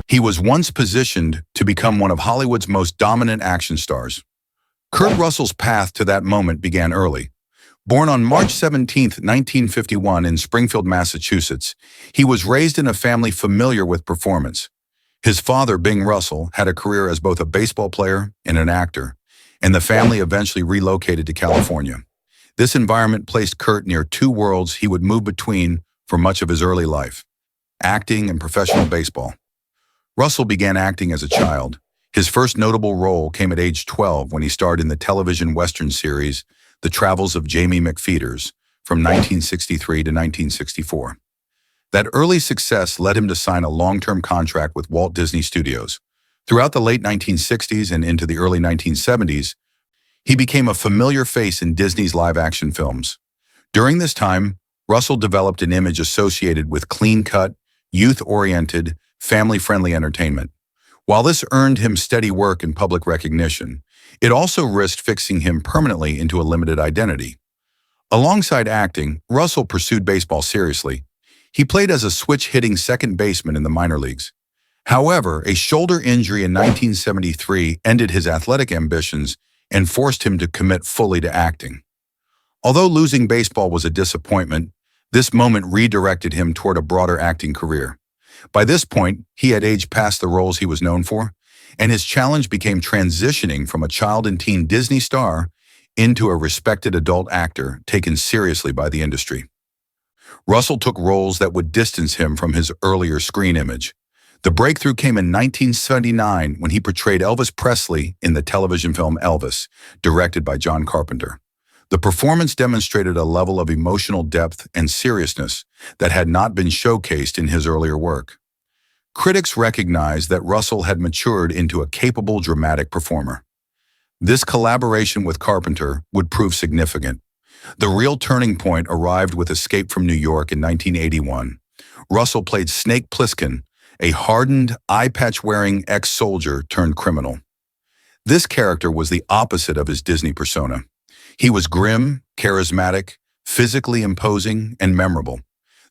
He was once positioned to become one of Hollywood's most dominant action stars. Kurt Russell's path to that moment began early. Born on March 17, 1951 in Springfield, Massachusetts, he was raised in a family familiar with performance. His father, Bing Russell, had a career as both a baseball player and an actor, and the family eventually relocated to California. This environment placed Kurt near two worlds he would move between for much of his early life: acting and professional baseball. Russell began acting as a child. His first notable role came at age 12 when he starred in the television Western series The Travels of Jamie McFeeters from 1963 to 1964. That early success led him to sign a long-term contract with Walt Disney Studios. Throughout the late 1960s and into the early 1970s, he became a familiar face in Disney's live-action films. During this time, Russell developed an image associated with clean-cut, youth-oriented, family-friendly entertainment. While this earned him steady work and public recognition, it also risked fixing him permanently into a limited identity. Alongside acting, Russell pursued baseball seriously. He played as a switch-hitting second baseman in the minor leagues. However, a shoulder injury in 1973 ended his athletic ambitions and forced him to commit fully to acting. Although losing baseball was a disappointment, this moment redirected him toward a broader acting career. By this point, he had aged past the roles he was known for, and his challenge became transitioning from a child and teen Disney star into a respected adult actor taken seriously by the industry. Russell took roles that would distance him from his earlier screen image. The breakthrough came in 1979 when he portrayed Elvis Presley in the television film Elvis, directed by John Carpenter. The performance demonstrated a level of emotional depth and seriousness that had not been showcased in his earlier work. Critics recognized that Russell had matured into a capable dramatic performer. This collaboration with Carpenter would prove significant. The real turning point arrived with Escape from New York in 1981. Russell played Snake Plissken, a hardened, eye-patch-wearing ex-soldier turned criminal. This character was the opposite of his Disney persona. He was grim, charismatic, physically imposing, and memorable.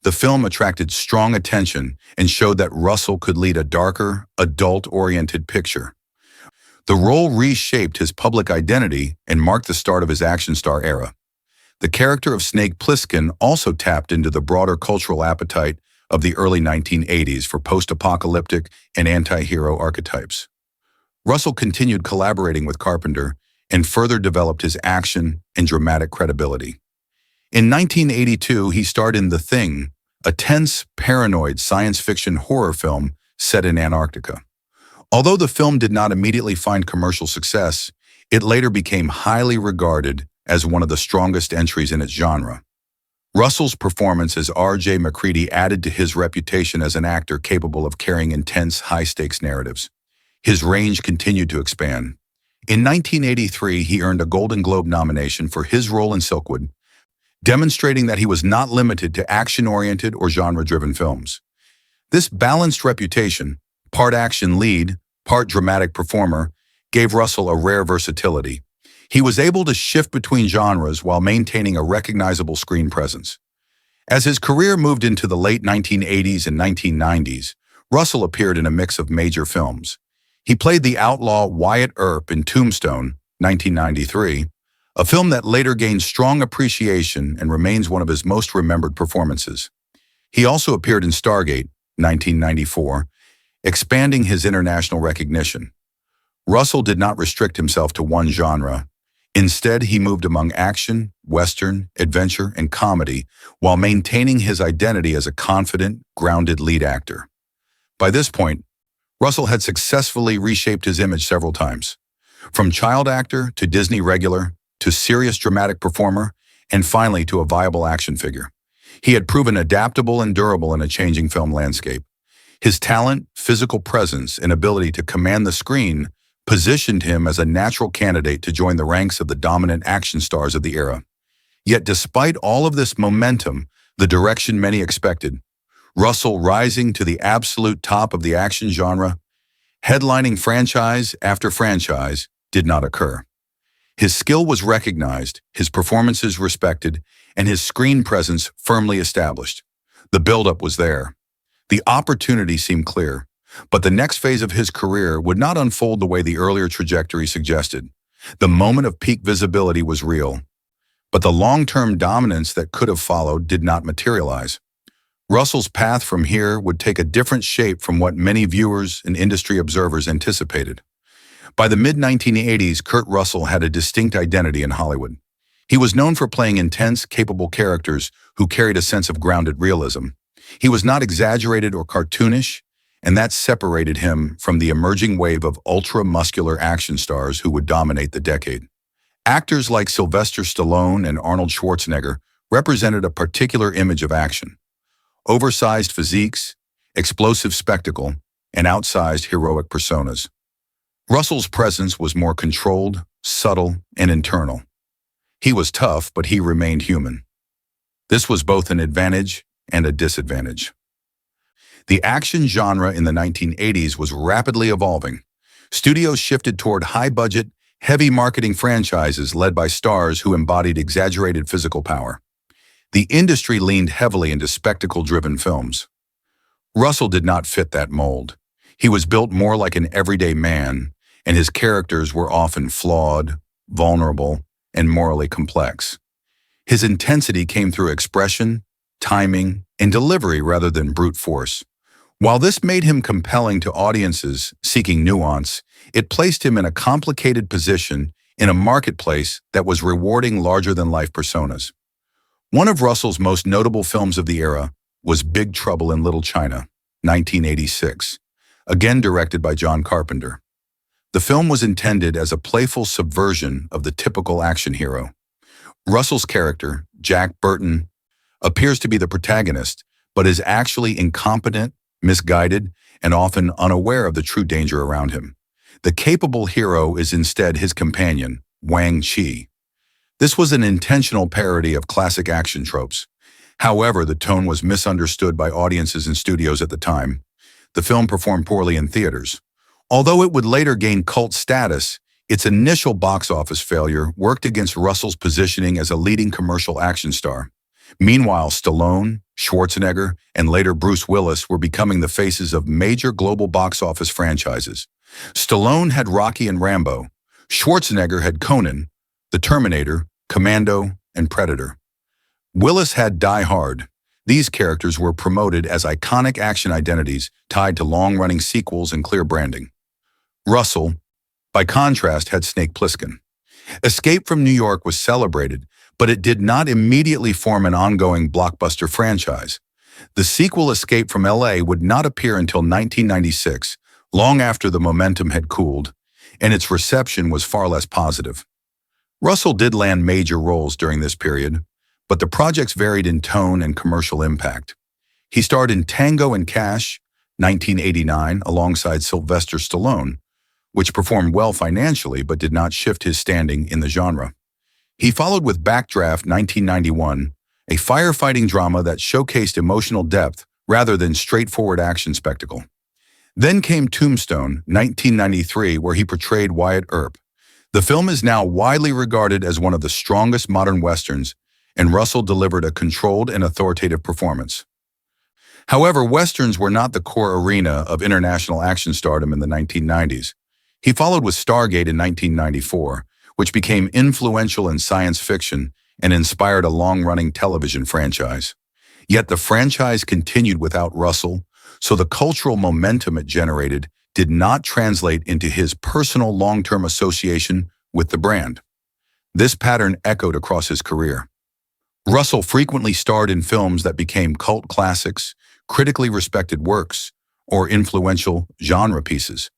The film attracted strong attention and showed that Russell could lead a darker, adult-oriented picture. The role reshaped his public identity and marked the start of his action star era. The character of Snake Plissken also tapped into the broader cultural appetite of the early 1980s for post-apocalyptic and anti-hero archetypes. Russell continued collaborating with Carpenter and further developed his action and dramatic credibility. In 1982, he starred in The Thing, a tense, paranoid science fiction horror film set in Antarctica. Although the film did not immediately find commercial success, it later became highly regarded as one of the strongest entries in its genre. Russell's performance as R.J. MacReady added to his reputation as an actor capable of carrying intense, high-stakes narratives. His range continued to expand. In 1983, he earned a Golden Globe nomination for his role in Silkwood, demonstrating that he was not limited to action-oriented or genre-driven films. This balanced reputation, part action lead, part dramatic performer, gave Russell a rare versatility. He was able to shift between genres while maintaining a recognizable screen presence. As his career moved into the late 1980s and 1990s, Russell appeared in a mix of major films. He played the outlaw Wyatt Earp in Tombstone, 1993, a film that later gained strong appreciation and remains one of his most remembered performances. He also appeared in Stargate, 1994, expanding his international recognition. Russell did not restrict himself to one genre. Instead, he moved among action, western, adventure, and comedy while maintaining his identity as a confident, grounded lead actor. By this point, Russell had successfully reshaped his image several times. From child actor to Disney regular to serious dramatic performer, and finally to a viable action figure. He had proven adaptable and durable in a changing film landscape. His talent, physical presence, and ability to command the screen positioned him as a natural candidate to join the ranks of the dominant action stars of the era. Yet despite all of this momentum, the direction many expected, Russell rising to the absolute top of the action genre, headlining franchise after franchise, did not occur. His skill was recognized, his performances respected, and his screen presence firmly established. The buildup was there. The opportunity seemed clear. But the next phase of his career would not unfold the way the earlier trajectory suggested. The moment of peak visibility was real, but the long-term dominance that could have followed did not materialize. Russell's path from here would take a different shape from what many viewers and industry observers anticipated. By the mid-1980s, Kurt Russell had a distinct identity in Hollywood. He was known for playing intense, capable characters who carried a sense of grounded realism. He was not exaggerated or cartoonish, and that separated him from the emerging wave of ultra-muscular action stars who would dominate the decade. Actors like Sylvester Stallone and Arnold Schwarzenegger represented a particular image of action: oversized physiques, explosive spectacle, and outsized heroic personas. Russell's presence was more controlled, subtle, and internal. He was tough, but he remained human. This was both an advantage and a disadvantage. The action genre in the 1980s was rapidly evolving. Studios shifted toward high-budget, heavy marketing franchises led by stars who embodied exaggerated physical power. The industry leaned heavily into spectacle-driven films. Russell did not fit that mold. He was built more like an everyday man, and his characters were often flawed, vulnerable, and morally complex. His intensity came through expression, timing, and delivery rather than brute force. While this made him compelling to audiences seeking nuance, it placed him in a complicated position in a marketplace that was rewarding larger-than-life personas. One of Russell's most notable films of the era was Big Trouble in Little China, 1986, again directed by John Carpenter. The film was intended as a playful subversion of the typical action hero. Russell's character, Jack Burton, appears to be the protagonist, but is actually incompetent, misguided, and often unaware of the true danger around him. The capable hero is instead his companion, Wang Chi. This was an intentional parody of classic action tropes. However, the tone was misunderstood by audiences and studios at the time. The film performed poorly in theaters. Although it would later gain cult status, its initial box office failure worked against Russell's positioning as a leading commercial action star. Meanwhile, Stallone, Schwarzenegger, and later Bruce Willis were becoming the faces of major global box office franchises. Stallone had Rocky and Rambo. Schwarzenegger had Conan, The Terminator, Commando, and Predator. Willis had Die Hard. These characters were promoted as iconic action identities tied to long-running sequels and clear branding. Russell, by contrast, had Snake Plissken. Escape from New York was celebrated, but it did not immediately form an ongoing blockbuster franchise. The sequel Escape from LA would not appear until 1996, long after the momentum had cooled, and its reception was far less positive. Russell did land major roles during this period, but the projects varied in tone and commercial impact. He starred in Tango and Cash, 1989, alongside Sylvester Stallone, which performed well financially but did not shift his standing in the genre. He followed with Backdraft, 1991, a firefighting drama that showcased emotional depth rather than straightforward action spectacle. Then came Tombstone, 1993, where he portrayed Wyatt Earp. The film is now widely regarded as one of the strongest modern westerns, and Russell delivered a controlled and authoritative performance. However, westerns were not the core arena of international action stardom in the 1990s. He followed with Stargate in 1994, which became influential in science fiction and inspired a long-running television franchise. Yet the franchise continued without Russell, so the cultural momentum it generated did not translate into his personal long-term association with the brand. This pattern echoed across his career. Russell frequently starred in films that became cult classics, critically respected works, or influential genre pieces.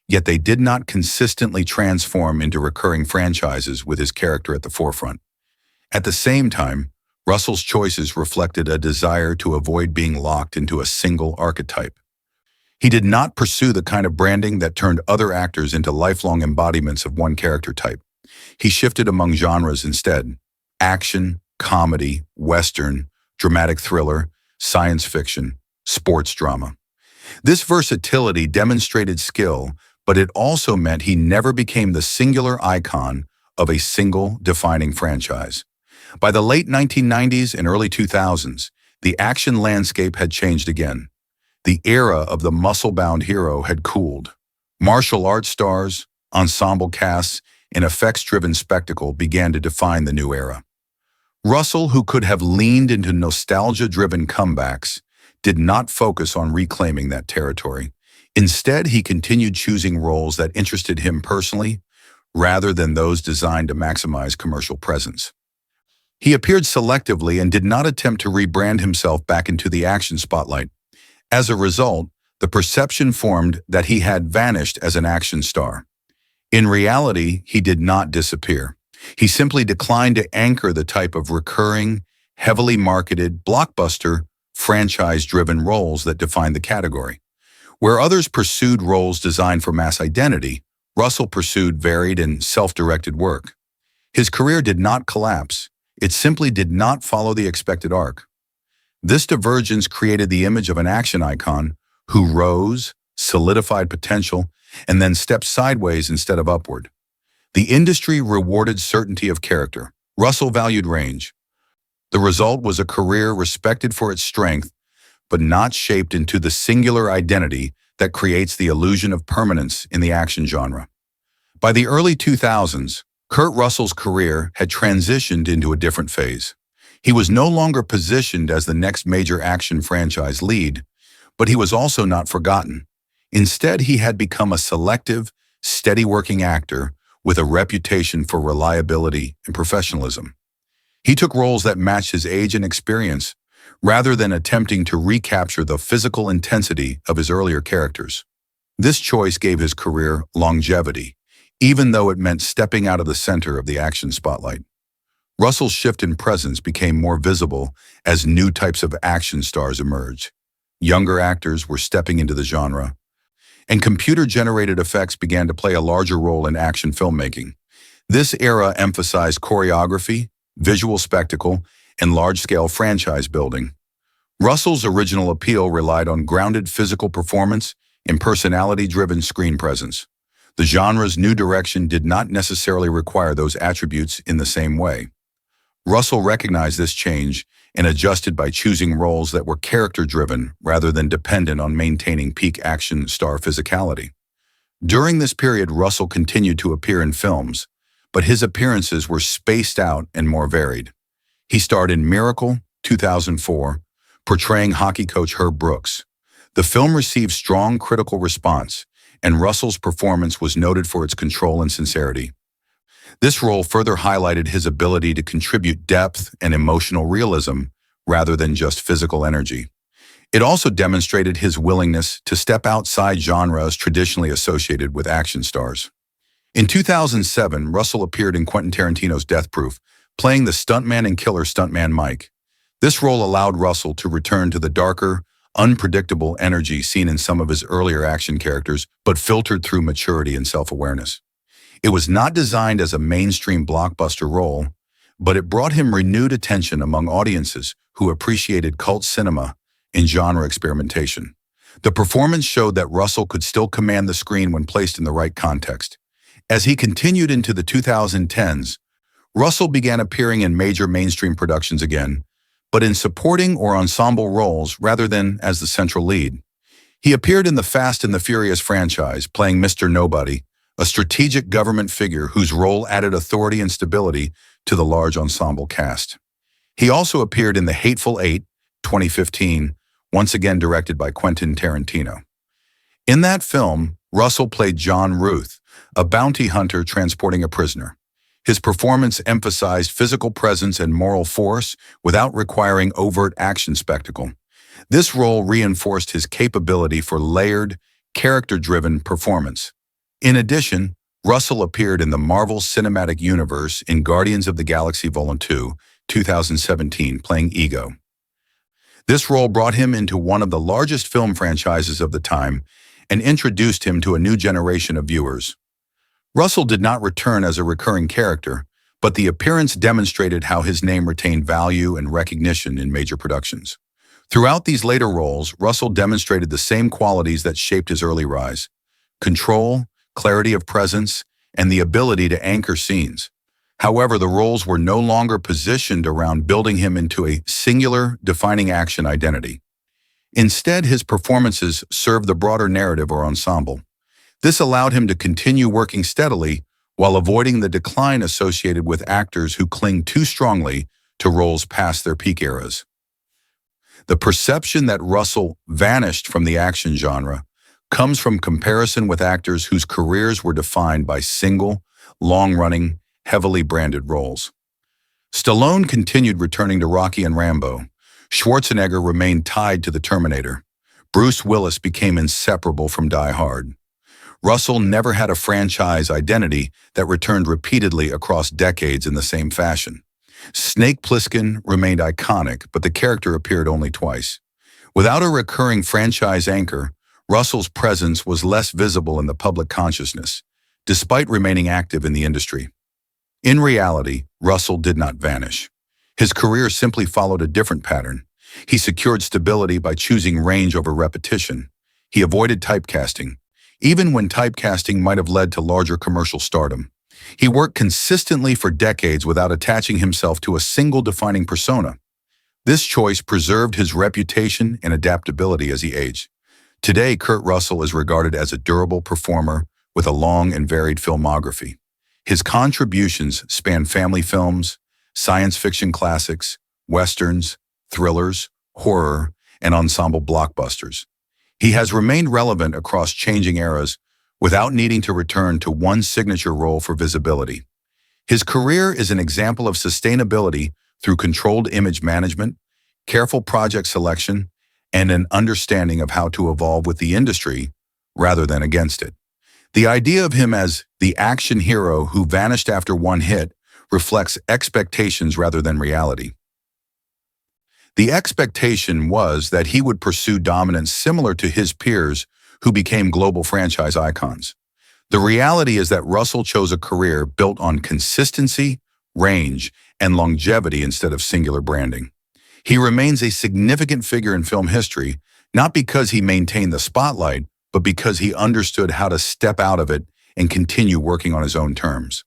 Yet they did not consistently transform into recurring franchises with his character at the forefront. At the same time, Russell's choices reflected a desire to avoid being locked into a single archetype. He did not pursue the kind of branding that turned other actors into lifelong embodiments of one character type. He shifted among genres instead: action, comedy, western, dramatic thriller, science fiction, sports drama. This versatility demonstrated skill, but it also meant he never became the singular icon of a single defining franchise. By the late 1990s and early 2000s, the action landscape had changed again. The era of the muscle-bound hero had cooled. Martial arts stars, ensemble casts, and effects-driven spectacle began to define the new era. Russell, who could have leaned into nostalgia-driven comebacks, did not focus on reclaiming that territory. Instead, he continued choosing roles that interested him personally, rather than those designed to maximize commercial presence. He appeared selectively and did not attempt to rebrand himself back into the action spotlight. As a result, the perception formed that he had vanished as an action star. In reality, he did not disappear. He simply declined to anchor the type of recurring, heavily marketed, blockbuster, franchise-driven roles that defined the category. Where others pursued roles designed for mass identity, Russell pursued varied and self-directed work. His career did not collapse. It simply did not follow the expected arc. This divergence created the image of an action icon who rose, solidified potential, and then stepped sideways instead of upward. The industry rewarded certainty of character. Russell valued range. The result was a career respected for its strength, but not shaped into the singular identity that creates the illusion of permanence in the action genre. By the early 2000s, Kurt Russell's career had transitioned into a different phase. He was no longer positioned as the next major action franchise lead, but he was also not forgotten. Instead, he had become a selective, steady-working actor with a reputation for reliability and professionalism. He took roles that matched his age and experience, rather than attempting to recapture the physical intensity of his earlier characters. This choice gave his career longevity, even though it meant stepping out of the center of the action spotlight. Russell's shift in presence became more visible as new types of action stars emerged. Younger actors were stepping into the genre, and computer-generated effects began to play a larger role in action filmmaking. This era emphasized choreography, visual spectacle, and large-scale franchise building. Russell's original appeal relied on grounded physical performance and personality-driven screen presence. The genre's new direction did not necessarily require those attributes in the same way. Russell recognized this change and adjusted by choosing roles that were character-driven rather than dependent on maintaining peak action star physicality. During this period, Russell continued to appear in films, but his appearances were spaced out and more varied. He starred in Miracle, 2004, portraying hockey coach Herb Brooks. The film received strong critical response, and Russell's performance was noted for its control and sincerity. This role further highlighted his ability to contribute depth and emotional realism rather than just physical energy. It also demonstrated his willingness to step outside genres traditionally associated with action stars. In 2007, Russell appeared in Quentin Tarantino's Death Proof, playing the stuntman and killer stuntman Mike. This role allowed Russell to return to the darker, unpredictable energy seen in some of his earlier action characters, but filtered through maturity and self-awareness. It was not designed as a mainstream blockbuster role, but it brought him renewed attention among audiences who appreciated cult cinema and genre experimentation. The performance showed that Russell could still command the screen when placed in the right context. As he continued into the 2010s, Russell began appearing in major mainstream productions again, but in supporting or ensemble roles rather than as the central lead. He appeared in the Fast and the Furious franchise, playing Mr. Nobody, a strategic government figure whose role added authority and stability to the large ensemble cast. He also appeared in The Hateful Eight, 2015, once again directed by Quentin Tarantino. In that film, Russell played John Ruth, a bounty hunter transporting a prisoner. His performance emphasized physical presence and moral force without requiring overt action spectacle. This role reinforced his capability for layered, character-driven performance. In addition, Russell appeared in the Marvel Cinematic Universe in Guardians of the Galaxy Vol. 2, 2017, playing Ego. This role brought him into one of the largest film franchises of the time and introduced him to a new generation of viewers. Russell did not return as a recurring character, but the appearance demonstrated how his name retained value and recognition in major productions. Throughout these later roles, Russell demonstrated the same qualities that shaped his early rise: control, clarity of presence, and the ability to anchor scenes. However, the roles were no longer positioned around building him into a singular, defining action identity. Instead, his performances served the broader narrative or ensemble. This allowed him to continue working steadily while avoiding the decline associated with actors who cling too strongly to roles past their peak eras. The perception that Russell vanished from the action genre comes from comparison with actors whose careers were defined by single, long-running, heavily branded roles. Stallone continued returning to Rocky and Rambo. Schwarzenegger remained tied to the Terminator. Bruce Willis became inseparable from Die Hard. Russell never had a franchise identity that returned repeatedly across decades in the same fashion. Snake Plissken remained iconic, but the character appeared only twice. Without a recurring franchise anchor, Russell's presence was less visible in the public consciousness, despite remaining active in the industry. In reality, Russell did not vanish. His career simply followed a different pattern. He secured stability by choosing range over repetition. He avoided typecasting, even when typecasting might have led to larger commercial stardom. He worked consistently for decades without attaching himself to a single defining persona. This choice preserved his reputation and adaptability as he aged. Today, Kurt Russell is regarded as a durable performer with a long and varied filmography. His contributions span family films, science fiction classics, westerns, thrillers, horror, and ensemble blockbusters. He has remained relevant across changing eras without needing to return to one signature role for visibility. His career is an example of sustainability through controlled image management, careful project selection, and an understanding of how to evolve with the industry rather than against it. The idea of him as the action hero who vanished after one hit reflects expectations rather than reality. The expectation was that he would pursue dominance similar to his peers who became global franchise icons. The reality is that Russell chose a career built on consistency, range, and longevity instead of singular branding. He remains a significant figure in film history, not because he maintained the spotlight, but because he understood how to step out of it and continue working on his own terms.